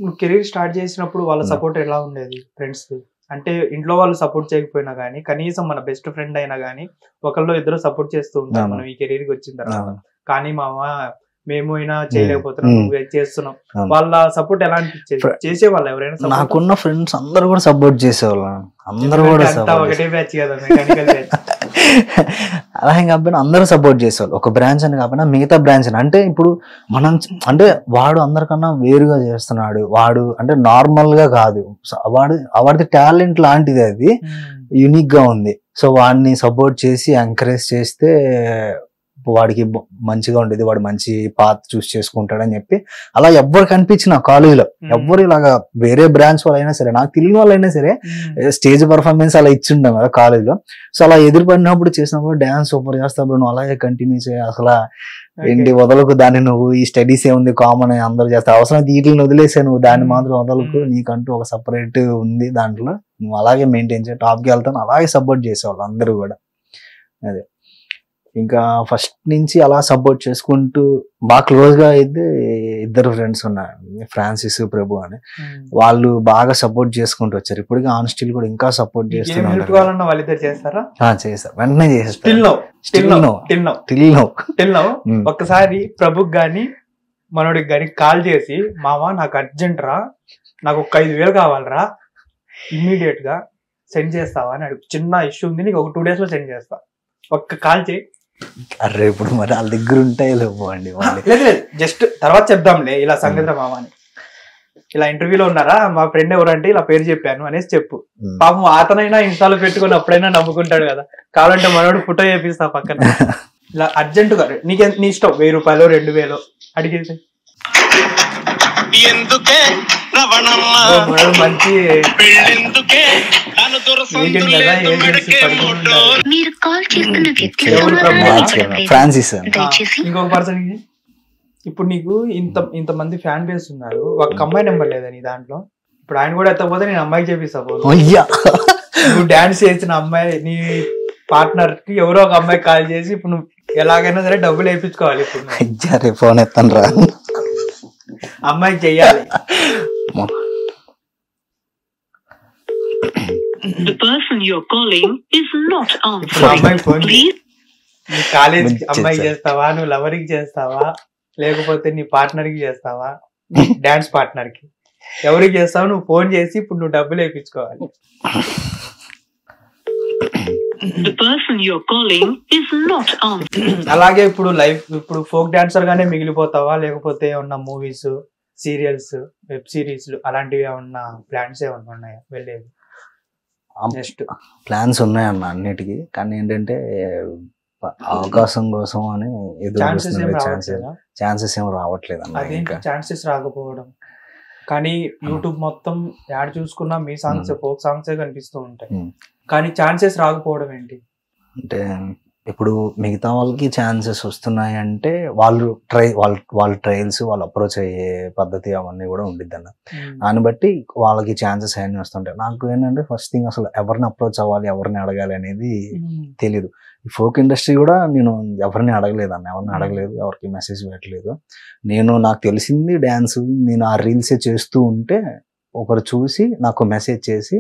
నువ్వు career start చేసినప్పుడు వాళ్ళ సపోర్ట్ ఎలా ఉండేది ఫ్రెండ్స్? అంటే ఇంట్లో వాళ్ళు సపోర్ట్ చేయకపోయినా కానీ కనీసం మన బెస్ట్ ఫ్రెండ్ అయినా కానీ ఒకళ్ళు ఇద్దరు సపోర్ట్ చేస్తూ ఉంటారు మనం ఈ కెరీర్ కి వచ్చిన తర్వాత. కానీ మామ మేము అయినా చేయలేకపోతున్నాం, నువ్వు చేస్తున్నాం, వాళ్ళ సపోర్ట్ ఎలా అనిపించేది? చేసేవాళ్ళు ఎవరైనా? నాకున్న ఫ్రెండ్స్ అందరు కూడా సపోర్ట్ చేసేవాళ్ళు. అందరూ కూడా ఒకటే బ్యాచ్ కదా, మెకానికల్ బ్యాచ్. అలా ఏం కాకపోయినా అందరూ సపోర్ట్ చేసేవాళ్ళు. ఒక బ్రాంచ్ అని కాకపోయినా మిగతా బ్రాంచ్ అని. అంటే ఇప్పుడు మనం అంటే వాడు అందరికన్నా వేరుగా చేస్తున్నాడు, వాడు అంటే నార్మల్ గా కాదు, వాడిది టాలెంట్ లాంటిది, అది యూనిక్ గా ఉంది. సో వాడిని సపోర్ట్ చేసి ఎంకరేజ్ చేస్తే వాడికి మంచిగా ఉండేది, వాడు మంచి పాత్ చూస్ చేసుకుంటాడని చెప్పి అలా ఎవ్వరు కనిపించిన కాలేజ్ లో ఎవ్వరు ఇలాగా వేరే బ్రాంచ్ వాళ్ళైనా సరే, నాకు తెలియని వాళ్ళైనా సరే స్టేజ్ పర్ఫార్మెన్స్ అలా ఇచ్చింటాం కదా కాలేజ్ లో. సో అలా ఎదురుపడినప్పుడు చేసినప్పుడు డాన్స్ సూపర్ చేస్తావు నువ్వు, అలాగే కంటిన్యూ చేయ, అసలు ఏంటి వదలకు దాన్ని, నువ్వు ఈ స్టడీస్ ఏముంది కామన్ అందరూ చేస్తావు, అవసరం వీటిని వదిలేసే, నువ్వు దాన్ని మాత్రం వదలకు, నీకంటూ ఒక సపరేట్ ఉంది దాంట్లో, నువ్వు అలాగే మెయింటైన్ చేయ, టాప్కి వెళ్తాను, అలాగే సపోర్ట్ చేసేవాళ్ళు అందరూ కూడా. అదే ఇంకా ఫస్ట్ నుంచి అలా సపోర్ట్ చేసుకుంటూ బాగా క్లోజ్ గా అయితే ఇద్దరు ఫ్రెండ్స్ ఉన్నారు, ఫ్రాన్సిస్, ప్రభు అని. వాళ్ళు బాగా సపోర్ట్ చేసుకుంటూ వచ్చారు. ఇప్పటికీ ఆన్ స్టిల్ కూడా ఇంకా సపోర్ట్ చేస్తున్నారు. చేస్తారు, వెంటనే చేసేస్తారు. ఒక్కసారి ప్రభుకి గాని మనోడికి గాని కాల్ చేసి, మామ నాకు అర్జెంట్ రా, నాకు ఒక 5,000 కావాలరా, ఇమ్మీడియట్ గా సెండ్ చేస్తావా అని అడుగు. చిన్న ఇష్యూ ఉంది, నీకు ఒక 2 days లో సెండ్ చేస్తా, ఒక్క కాల్ చేయి. అరే ఇప్పుడు మరి వాళ్ళ దగ్గర ఉంటాయి లేవు అండి. లేదు జస్ట్ తర్వాత చెప్దాంలే, ఇలా సంగతి మామ అని, ఇలా ఇంటర్వ్యూలో ఉన్నారా, మా ఫ్రెండ్ ఎవరంటే ఇలా పేరు చెప్పాను అనేసి చెప్పు. పాపం అతనైనా ఇన్స్టాలో పెట్టుకుని అప్పుడైనా నవ్వుకుంటాడు కదా, కావాలంటే మనోడు ఫోటో చేపిస్తా పక్కన. ఇలా అర్జెంట్ గా నీకు నీ ఇష్టం, 1,000 రూపాయలు 2,000 అడిగేసి మంచి ఫ్రాన్సిస్ ఇంకొక పర్సన్. ఇప్పుడు నీకు ఇంతమంది ఫ్యాన్ బేస్ ఉన్నారు, ఒక అమ్మాయి నెంబర్ లేదా నీ దాంట్లో? ఇప్పుడు ఆయన కూడా ఎత్తకపోతే నేను అమ్మాయికి చేపిస్తా. నువ్వు డాన్స్ చేసిన అమ్మాయి నీ పార్ట్నర్ కి ఎవరో ఒక అమ్మాయి కాల్ చేసి ఇప్పుడు నువ్వు ఎలాగైనా సరే డబ్బులు వేయించుకోవాలి. ఇప్పుడు ఫోన్ ఎత్తాను రా, అమ్మాయికి చెయ్యాలి. The person you're calling is not answering. Please. నీ కాలేజ్ అమ్మాయికి చేస్తావా, నువ్వు లవర్కి చేస్తావా, లేకపోతే నీ పార్ట్నర్ కి చేస్తావా, డాన్స్ పార్ట్నర్ కి ఎవరికి చేస్తావు? నువ్వు ఫోన్ చేసి ఇప్పుడు నువ్వు డబ్బులు వేయించుకోవాలి. The person you're calling is not answering. అలాగే ఇప్పుడు ఫోక్ డాన్సర్ గానే మిగిలిపోతావా, లేకపోతే ఏమన్నా మూవీస్, సీరియల్స్, వెబ్ సిరీస్ అలాంటివి ఏమన్నా ప్లాన్స్ ఏమన్నా ఉన్నాయా వెళ్ళేది? నెక్స్ట్ ప్లాన్స్ ఉన్నాయన్న అన్నిటికీ, కానీ ఏంటంటే అవకాశం కోసం అని ఛాన్సెస్ ఏం రావట్లేదు అన్న. ఛాన్సెస్ రాకపోవడం, కానీ యూట్యూబ్ మొత్తం యాడ్ చూసుకున్నా మీ సాంగ్స్ ఫోక్ సాంగ్సే కనిపిస్తూ ఉంటాయి, కానీ ఛాన్సెస్ రాకపోవడం ఏంటి? అంటే ఇప్పుడు మిగతా వాళ్ళకి ఛాన్సెస్ వస్తున్నాయి అంటే వాళ్ళు ట్రయల్స్, వాళ్ళు అప్రోచ్ అయ్యే పద్ధతి అవన్నీ కూడా ఉండిద్ది అన్న. దాన్ని బట్టి వాళ్ళకి ఛాన్సెస్ అవన్నీ వస్తుంటాయి. నాకు ఏంటంటే ఫస్ట్ థింగ్ అసలు ఎవరిని అప్రోచ్ అవ్వాలి, ఎవరిని అడగాలి అనేది తెలీదు. ఈ ఫోక్ ఇండస్ట్రీ కూడా నేను ఎవరిని అడగలేదు అన్న, ఎవరికి మెసేజ్ పెట్టలేదు. నాకు తెలిసింది డ్యాన్స్, నేను ఆ రీల్సే చేస్తూ ఉంటే ఒకరు చూసి నాకు మెసేజ్ చేసి,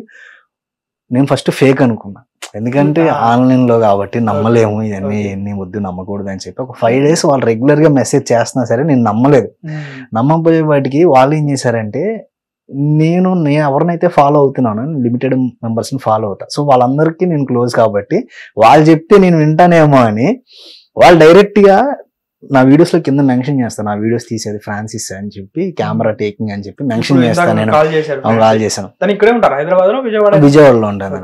నేను ఫస్ట్ ఫేక్ అనుకున్నా, ఎందుకంటే ఆన్లైన్ లో కాబట్టి నమ్మలేము, ఇవన్నీ వద్దు నమ్మకూడదు అని చెప్పి ఒక 5 days వాళ్ళు రెగ్యులర్ గా మెసేజ్ చేస్తున్నా సరే నేను నమ్మలేదు. నమ్మపోయే వాటికి వాళ్ళు ఏం చేశారంటే, నేను ఎవరినైతే ఫాలో అవుతున్నానో లిమిటెడ్ మెంబర్స్ ని ఫాలో అవుతా, సో వాళ్ళందరికీ నేను క్లోజ్ కాబట్టి వాళ్ళు చెప్తే నేను వింటానేమో అని వాళ్ళు డైరెక్ట్ గా నా వీడియోస్ లో కింద మెన్షన్ చేస్తాను, నా వీడియోస్ తీసేది ఫ్రాన్సిస్ అని చెప్పి, కెమెరా టేకింగ్ అని చెప్పి మెన్షన్ చేస్తాను. నేను కాల్ చేశాను, విజయవాడలో ఉంటాను.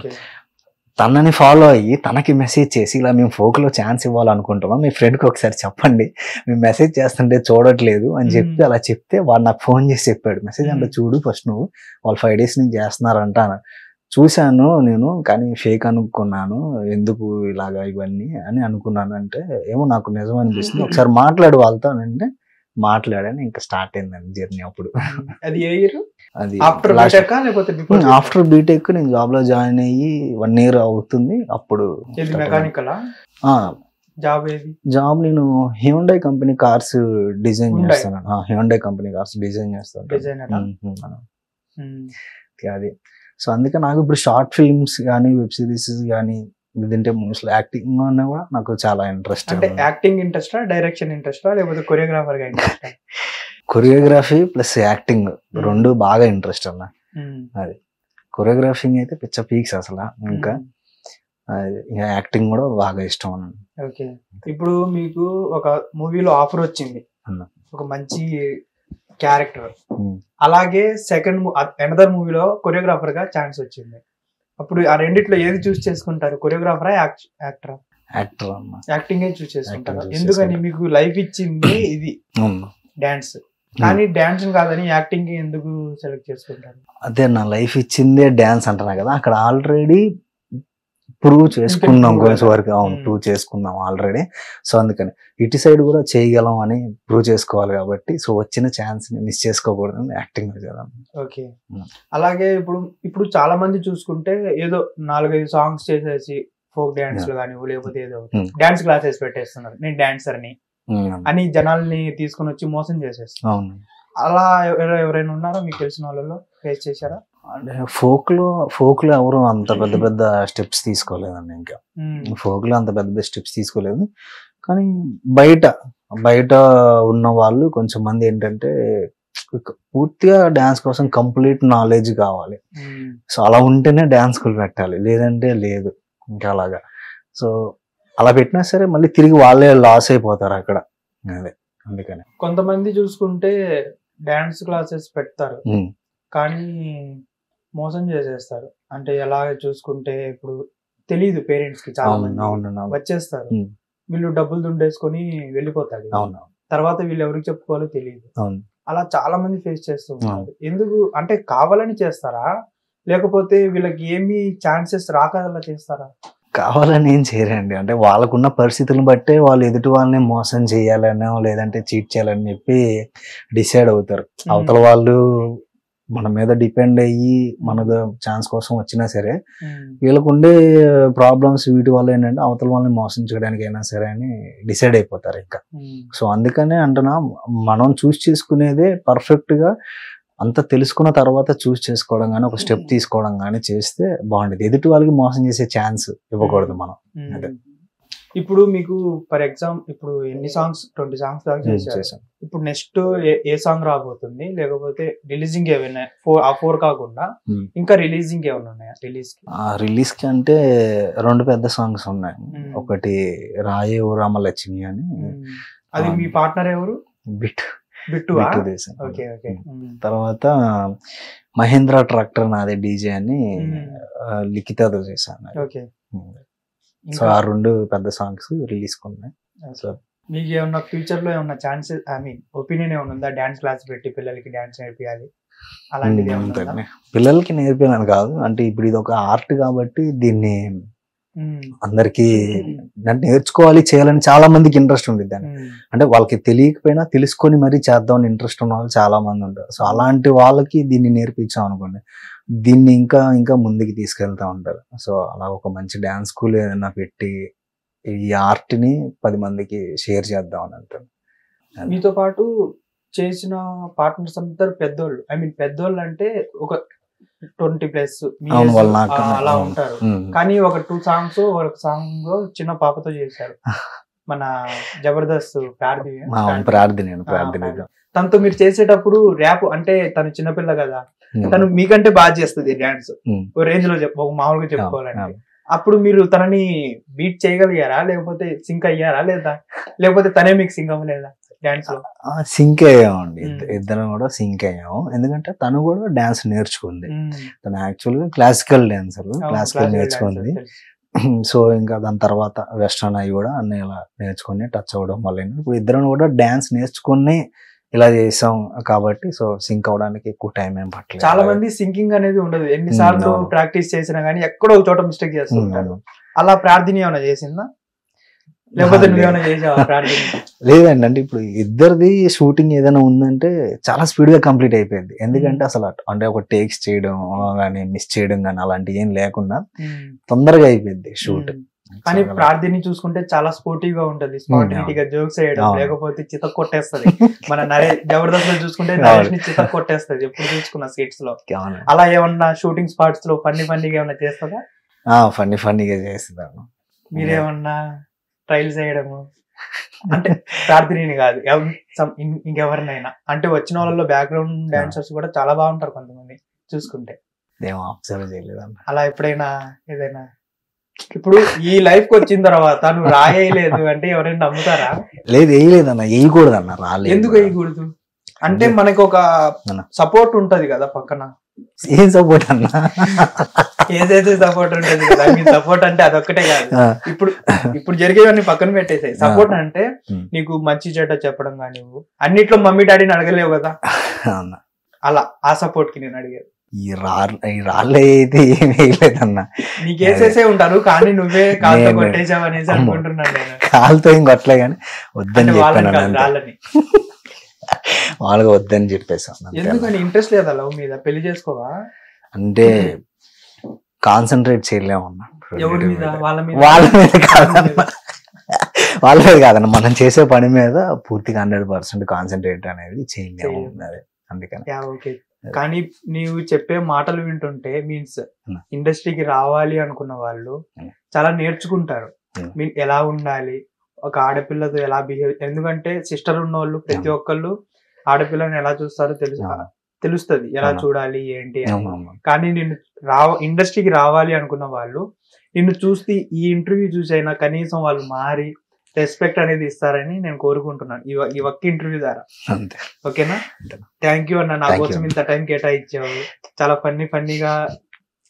తనని ఫాలో అయ్యి తనకి మెసేజ్ చేసి, ఇలా మేము ఫోక్ లో ఛాన్స్ ఇవ్వాలనుకుంటున్నాం, మీ ఫ్రెండ్ కి ఒకసారి చెప్పండి, మేము మెసేజ్ చేస్తుంటే చూడట్లేదు అని చెప్పి అలా చెప్తే వాడు నాకు ఫోన్ చేసి చెప్పాడు, మెసేజ్ అంటే చూడు ఫస్ట్, నువ్వు వాళ్ళు 5 days నుంచి చేస్తున్నారంట. చూశాను నేను, కానీ ఫేక్ అనుకున్నాను, ఎందుకు ఇలాగా ఇవన్నీ అని అనుకున్నాను. అంటే ఏమో నాకు నిజం అనిపిస్తుంది, ఒకసారి మాట్లాడు వాళ్ళతో అంటే మాట్లాడాను, ఇంకా స్టార్ట్ అయిందండి జర్నీ. అప్పుడు అది ఆఫ్టర్ బీటెక్ నేను జాబ్ లో జాయిన్ అయ్యి 1 year అవుతుంది. అప్పుడు జాబ్ ఏది? జాబ్ నేను Hyundai company cars design Hyundai. చేస్తాను. హ్యూండై కంపెనీ కార్స్ డిజైన్ చేస్తాను. డిజైనరా? అది సో అందుకే నాకు ఇప్పుడు షార్ట్ ఫిల్మ్స్ కానీ వెబ్ సిరీస్ కానీ లేదంటే మోస్ట్లీ యాక్టింగ్ అన్నా కూడా నాకు చాలా ఇంట్రెస్ట్. అంటే యాక్టింగ్ ఇంట్రెస్టా, డైరెక్షన్ ఇంట్రెస్టా, లేకపోతే కొరియోగ్రాఫర్ గా ఇంట్రెస్టా? కొరియోగ్రఫీ ప్లస్ యాక్టింగ్ రెండు బాగా ఇంట్రెస్ట్ అన్న. అది కొరియోగ్రాఫింగ్ అయితే పిచ్చ పీక్స్ అసలు. ఇంకా యాక్టింగ్ కూడా బాగా ఇష్టం అన్న. ఓకే, ఇప్పుడు మీకు ఒక మూవీలో ఆఫర్ వచ్చింది, ఒక మంచి క్యారెక్టర్, అలాగే సెకండ్ అనదర్ మూవీలో కొరియోగ్రాఫర్ గా ఛాన్స్ వచ్చింది. అప్పుడు ఆ రెండిట్లో ఏది చూస్ చేసుకుంటారు? కొరియోగ్రాఫరా, యాక్టరా? యాక్టర్ అన్న. యాక్టింగ్ చూస్ చేసుకుంటారు. ఎందుకని? మీకు లైఫ్ ఇచ్చింది ఇది డాన్స్, కానీ డాన్స్ కాదని యాక్టింగ్ ఎందుకు సెలెక్ట్ చేసుకుంటారు? అదే నా లైఫ్ ఇచ్చిందే డాన్స్ అంటున్నా కదా, అక్కడ ఆల్రెడీ ప్రూవ్ చేసుకున్నాం కొంచెం వరకు. అవును, ప్రూవ్ చేసుకున్నాం ఆల్రెడీ. సో అందుకని ఇటు సైడ్ కూడా చేయగలం అని ప్రూవ్ చేసుకోవాలి కాబట్టి, సో వచ్చిన ఛాన్స్ ని మిస్ చేసుకోకూడదు యాక్టింగ్ చేద్దాం. ఓకే, అలాగే ఇప్పుడు చాలా మంది చూసుకుంటే ఏదో 4-5 సాంగ్స్ చేసేసి ఫోక్ డాన్స్ కానీ లేకపోతే ఏదో డాన్స్ క్లాసెస్ పెట్టేస్తున్నారు, నేను డాన్సర్ అని జనాల్ని తీసుకుని వచ్చి మోసం చేసేస్తున్నారు. అవును, అలా ఎవరైనా ఉన్నారా మీకు తెలిసిన వాళ్ళలో? ఫేస్ చేశారా? అంటే ఫోక్ లో ఎవరు అంత పెద్ద పెద్ద స్టెప్స్ తీసుకోలేదండి. ఇంకా ఫోక్ లో అంత పెద్ద పెద్ద స్టెప్స్ తీసుకోలేదు. కానీ బయట ఉన్న వాళ్ళు కొంచెం మంది ఏంటంటే పూర్తిగా డాన్స్ కోసం కంప్లీట్ నాలెడ్జ్ కావాలి. సో అలా ఉంటేనే డాన్స్ స్కూల్ పెట్టాలి, లేదంటే లేదు. ఇంకా అలాగా సో అలా పెట్టినా సరే మళ్ళీ తిరిగి వాళ్ళే లాస్ అయిపోతారు అక్కడ. అదే అందుకని కొంతమంది చూసుకుంటే డాన్స్ క్లాసెస్ పెడతారు కానీ మోసం చేసేస్తారు. అంటే ఎలా చూసుకుంటే ఇప్పుడు తెలియదు పేరెంట్స్ కి, చాలా మంది వచ్చేస్తారు, వీళ్ళు డబ్బులు దుండేసుకొని వెళ్ళిపోతారు. తర్వాత వీళ్ళు ఎవరికి చెప్పుకోవాలో తెలియదు. అలా చాలా మంది ఫేస్ చేస్తూ ఉంటారు. ఎందుకు అంటే కావాలని చేస్తారా, లేకపోతే వీళ్ళకి ఏమి ఛాన్సెస్ రాక అలా చేస్తారా? కావాలని ఏం చేయరండి. అంటే వాళ్ళకున్న పరిస్థితులను బట్టే వాళ్ళు ఎదుటి వాళ్ళని మోసం చేయాలనో లేదంటే చీట్ చేయాలని చెప్పి డిసైడ్ అవుతారు. అవతల వాళ్ళు మన మీద డిపెండ్ అయ్యి మనకు ఛాన్స్ కోసం వచ్చినా సరే వీళ్ళకు ఉండే ప్రాబ్లమ్స్ వీటి వల్ల ఏంటంటే అవతల వాళ్ళని మోసం చేయడానికి అయినా సరే అని డిసైడ్ అయిపోతారు ఇంకా. సో అందుకనే అంటున్నా, మనం చూస్ చేసుకునేదే పర్ఫెక్ట్ గా అంత తెలుసుకున్న తర్వాత చూస్ చేసుకోవడం కానీ ఒక స్టెప్ తీసుకోవడం కానీ చేస్తే బాగుండేది. ఎదుటి వాళ్ళకి మోసం చేసే ఛాన్స్ ఇవ్వకూడదు మనం. అదే ఇప్పుడు మీకు ఫర్ ఎగ్జాంపుల్ ఇప్పుడు ఎన్ని సాంగ్స్ 20 సాంగ్స్ దాకా చేశారు. ఇప్పుడు నెక్స్ట్ ఏ సాంగ్ రాబోతుంది, లేకపోతే రిలీజింగ్ ఏమైనా 4 కాకుండా ఇంకా రిలీజింగ్ ఏమైనా ఉన్నాయా? రిలీజ్ కి అంటే 2 పెద్ద సాంగ్స్ ఉన్నాయి. ఒకటి రాయే ఓ రామలక్ష్మి అని, అది మీ పార్ట్నర్ ఎవరు? బిట్టు. తర్వాత మహేంద్ర ట్రాక్టర్ నాదే డీజే అని లిఖితతో చేశాను. సో ఆ 2 పెద్ద సాంగ్స్ రిలీజ్ ఉన్నాయి. సో మీకు ఏమన్నా ఫ్యూచర్ లో ఏమన్నా ఛాన్సెస్, ఐ మీన్ ఒపీనియన్ ఏమన్నా ఉందా? డాన్స్ క్లాస్ పెట్టి పిల్లలకి డాన్స్ నేర్పియాలి అలాంటిది ఏమన్నా? పిల్లలకి నేర్పియాలని కాదు, అంటే ఇప్పుడు ఇది ఒక ఆర్ట్ కాబట్టి దీన్ని అందరికి నేర్చుకోవాలి చేయాలని చాలా మందికి ఇంట్రెస్ట్ ఉంటుంది. అంటే వాళ్ళకి తెలియకపోయినా తెలుసుకొని మరీ చేద్దామని ఇంట్రెస్ట్ ఉన్న వాళ్ళు చాలా మంది ఉంటారు. సో అలాంటి వాళ్ళకి దీన్ని నేర్పించాం అనుకోండి, దీన్ని ఇంకా ఇంకా ముందుకు తీసుకెళ్తా ఉంటారు. సో అలా ఒక మంచి డాన్స్ స్కూల్ ఏదైనా పెట్టి ఈ ఆర్ట్ ని 10 మందికి షేర్ చేద్దాం అని అంటారు. మీతో పాటు చేసిన పార్ట్నర్స్ అందరు పెద్దోళ్ళు, ఐ మీన్ పెద్దోళ్ళు అంటే ఒక 20+ అలా ఉంటారు. కానీ ఒక 2 సాంగ్స్ ఒక సాంగ్ చిన్న పాపతో చేశారు, మన జబర్దస్త్ ప్రార్థి. తనతో మీరు చేసేటప్పుడు ర్యాప్, అంటే తను చిన్నపిల్ల కదా, తను మీకంటే బాగా చేస్తుంది డాన్స్, ఒక రేంజ్ లో మామూలుగా చెప్పుకోవాలంటే. అప్పుడు మీరు తనని బీట్ చేయగలిగారా, లేకపోతే సింక్ అయ్యారా లేదా, లేకపోతే తనే మీకు సింక్ అవ్వలేదా డాన్స్ లో? సింక్ అయ్యామండి, ఇద్దరం కూడా సింక్ అయ్యాము. ఎందుకంటే తను కూడా డాన్స్ నేర్చుకుంది. తను యాక్చువల్ గా క్లాసికల్ డాన్సర్, క్లాసికల్ నేర్చుకుంది. సో ఇంకా దాని తర్వాత వెస్టర్న్ అవి కూడా అన్ని ఇలా నేర్చుకుని టచ్ అవ్వడం వల్ల ఇప్పుడు ఇద్దరం కూడా డాన్స్ నేర్చుకుని ఇలా చేసాం కాబట్టి సో సింక్ అవడానికి ఎక్కువ టైం ఏం పట్టలేదు. చాలా మంది సింకింగ్ అనేది ఉండదు, ఎన్నిసార్లు ప్రాక్టీస్ చేసినా గానీ ఎక్కడో ఒక చోట మిస్టేక్ చేస్తుంటారు. అలా ప్రార్థన ఏమైనా చేసిందా, లేకపోతే నువ్వేమైనా చేసావా ప్రార్థన? లేదండి, అంటే ఇప్పుడు ఇద్దరిది షూటింగ్ ఏదైనా ఉందంటే చాలా స్పీడ్ గా కంప్లీట్ అయిపోయింది. ఎందుకంటే అసలు అంటే ఒక టేక్స్ చేయడం కానీ మిస్ చేయడం కానీ అలాంటివి ఏం లేకుండా తొందరగా అయిపోయింది షూట్. కానీ ప్రార్థిని చూసుకుంటే చాలా స్పోర్టివ్ గా ఉంటది, స్పాంటినిటీగా జోక్స్ వేయడం, లేకపోతే చిత కొట్టేస్తది. మన జబర్దస్త్ లో చూసుకుంటే నరేష్ ని చిత కొట్టేస్తది ఎప్పుడు చూసుకున్న సీట్స్ లో. అలా ఏమన్నా షూటింగ్ స్పాట్స్ లో ఫన్నీగా ఏమన్నా చేస్తుందా? ఫన్నీగా చేస్తాను. మీరేమన్నా ట్రైల్స్ చేయడము అంటే ప్రార్థిని కాదు ఇంకెవరినైనా, అంటే వచ్చిన వాళ్ళలో బ్యాక్గ్రౌండ్ డాన్సర్స్ కూడా చాలా బాగుంటారు కొంతమంది చూసుకుంటే. అబ్జర్వ్ చేయలేదన్న. అలా ఎప్పుడైనా ఏదైనా ఇప్పుడు ఈ లైఫ్ కి వచ్చిన తర్వాత నువ్వు రాయలేదు అంటే ఎవరైనా నమ్ముతారా? లేదు, వేయలేదన్న, వేయకూడదన్న. రాలేదు. ఎందుకు వేయకూడదు అంటే మనకు ఒక సపోర్ట్ ఉంటది కదా పక్కన. ఏం సపోర్ట్ అన్న? ఏదైతే సపోర్ట్ ఉంటది కదా, మీ సపోర్ట్ అంటే అదొక్కటే కాదు. ఇప్పుడు జరిగేవన్నీ పక్కన పెట్టేసాయి. సపోర్ట్ అంటే నీకు మంచి చెడ్డ చెప్పడం కానీ, అన్నిట్లో మమ్మీ డాడీని అడగలేవు కదా, అలా ఆ సపోర్ట్ కి నేను అడిగేది. ఈ రాళ్ళే అయితే ఏం వేయలేదన్న. నీకేసేసే ఉంటారు కానీ నువ్వే కాలుతో కొట్టేసావు అనేసి అనుకుంటున్నాను నేను. కాలుతో ఏం కొట్టలే కానీ వద్దని చెప్పాను, రాళ్ళని వాళ్ళకి వద్దని చెప్పేసాను. ఎందుకని ఇంట్రెస్ట్ లేదా లవ్ మీద? పెళ్లి చేసుకోవా అంటే కాన్సన్ట్రేట్ చేయలేమన్నా. ఎవరి మీద? వాళ్ళ మీద కాదన్న, మనం చేసే పని మీద పూర్తిగా 100% కాన్సన్ట్రేట్ అనేది చేయలేము. అందుకని కానీ నీవు చెప్పే మాటలు వింటుంటే మీన్స్ ఇండస్ట్రీకి రావాలి అనుకున్న వాళ్ళు చాలా నేర్చుకుంటారు. ఎలా ఉండాలి, ఒక ఆడపిల్లతో ఎలా బిహేవ్. ఎందుకంటే సిస్టర్ ఉన్న వాళ్ళు ప్రతి ఒక్కళ్ళు ఆడపిల్లని ఎలా చూస్తారో తెలుస్తుంది, ఎలా చూడాలి ఏంటి అని. కానీ నిన్ను ఇండస్ట్రీకి రావాలి అనుకున్న వాళ్ళు నిన్ను చూస్తే ఈ ఇంటర్వ్యూ చూసైనా కనీసం వాళ్ళు మారి రెస్పెక్ట్ అనేది ఇస్తారని నేను కోరుకుంటున్నాను ఈ ఒక్క ఇంటర్వ్యూ ద్వారా. ఓకేనా? థ్యాంక్ యూ అన్న, నా కోసం ఇంత టైం కేటాయించావు. చాలా ఫన్నీగా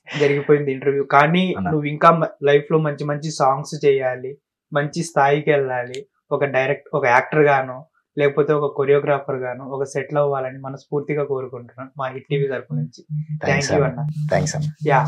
జరిగిపోయింది ఇంటర్వ్యూ. కానీ నువ్వు ఇంకా లైఫ్ లో మంచి మంచి సాంగ్స్ చేయాలి, మంచి స్థాయికి వెళ్ళాలి, ఒక యాక్టర్ గాను లేకపోతే ఒక కొరియోగ్రాఫర్ గాను ఒక సెటిల్ అవ్వాలని మనస్ఫూర్తిగా కోరుకుంటున్నాను మా హిట్ టీవీ తరపు నుంచి. థ్యాంక్ యూ అన్న. థ్యాంక్స్ అన్న. యా,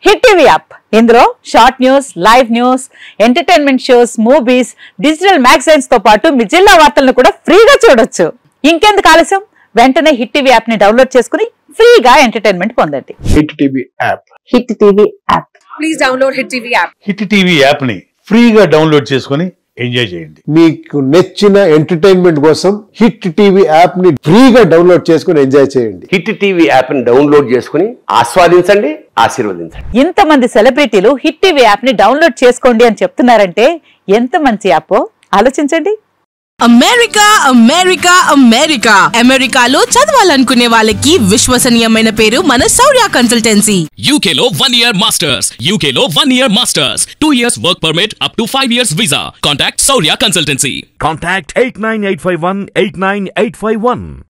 హిట్ టీవీ యాప్, ఇందులో short news, live news, entertainment shows, movies, digital magazines తో పాటు మీ జిల్లా వార్తలను కూడా ఫ్రీగా చూడొచ్చు. ఇంకెందుకు ఆలస్యం, వెంటనే హిట్ టీవీ యాప్ ని డౌన్లోడ్ చేసుకుని ఫ్రీగా ఎంటర్టైన్మెంట్ పొందండి. Hit TV app, hit TV app, please download hit TV app. Hit TV app ని ఫ్రీగా డౌన్లోడ్ చేసుకుని ఎంజాయ్ చేయండి. మీకు నచ్చిన ఎంటర్టైన్మెంట్ కోసం హిట్ టీవీ యాప్ ని ఫ్రీగా డౌన్లోడ్ చేసుకుని ఎంజాయ్ చేయండి. హిట్ టీవీ యాప్ ని డౌన్లోడ్ చేసుకుని ఆస్వాదించండి, ఆశీర్వదించండి. ఇంతమంది సెలబ్రిటీలు హిట్ టీవీ యాప్ ని డౌన్లోడ్ చేసుకోండి అని చెప్తున్నారంటే ఎంత మంచి యాప్ ఆలోచించండి. అమెరికా అమెరికా అమెరికా అమెరికాలో చదవాలనుకునే వాళ్ళకి విశ్వసనీయమైన పేరు మన శౌర్య కన్సల్టెన్సీ. UK లో 1 year masters, UK లో 1 year masters, 2 years work permit up to 5 years visa. Contact Saurya Consultancy. Contact 89851 89851.